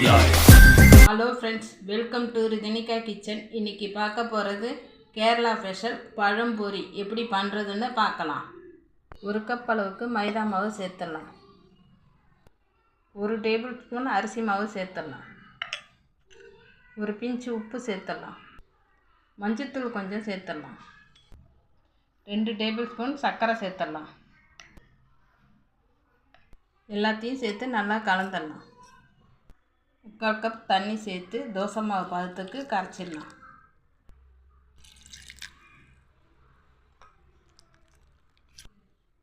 Hello friends, welcome to Rithanika kitchen. இன்றைக்கி பார்க்க போகிறது கேரளா ஸ்பெஷல் பழம்பொரி எப்படி பண்ணுறதுன்னு பார்க்கலாம். ஒரு கப் அளவுக்கு மைதா மாவு சேர்த்துடலாம். 1 டேபிள் ஸ்பூன் அரிசி மாவு சேர்த்துடலாம். ஒரு பிஞ்சு உப்பு சேர்த்துடலாம். மஞ்சத்தூள் கொஞ்சம் சேர்த்துடலாம். 2 டேபிள் ஸ்பூன் சர்க்கரை சேர்த்துடலாம். எல்லாத்தையும் சேர்த்து நல்லா கலந்துடலாம். 1/4 கப் தண்ணி சேர்த்து தோசை மாவு பதத்துக்கு கரைச்சிடலாம்.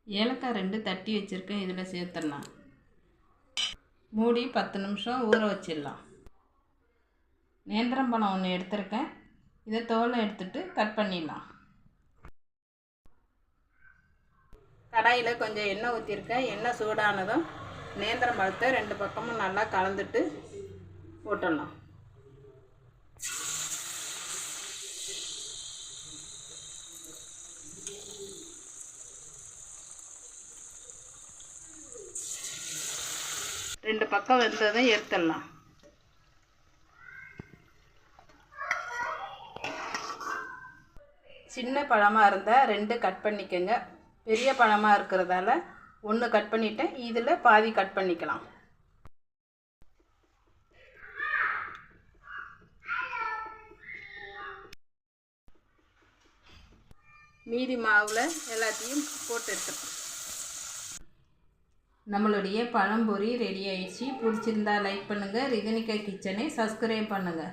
ஏலக்காய் 2 தட்டி வச்சுருக்கேன், இதில் சேர்த்துடலாம். மூடி 10 நிமிஷம் ஊற வச்சிடலாம். நேந்திரம்பழம் 1 எடுத்திருக்கேன், இதை தோலை எடுத்துட்டு கட் பண்ணிடலாம். கடாயில் கொஞ்சம் எண்ணெய் ஊற்றிருக்கேன். எண்ணெய் சூடானதும் நேந்திரம்பழத்தை 2 பக்கமும் நல்லா கலந்துட்டு போட்டுடலாம். ரெண்டு பக்கம் வெந்ததும் எடுத்துடலாம். சின்ன பழமாக இருந்தால் 2 கட் பண்ணிக்கோங்க. பெரிய பழமாக இருக்கிறதால 1 கட் பண்ணிவிட்டேன். இதில் பாதி கட் பண்ணிக்கலாம். மீதி மாவில் எல்லாத்தையும் போட்டு எடுத்துக்கலாம். நம்மளுடைய பழம்பொரி ரெடி ஆயிடுச்சு. பிடிச்சிருந்தா லைக் பண்ணுங்கள். ரிதனிகா கிச்சனை சப்ஸ்கிரைப் பண்ணுங்கள்.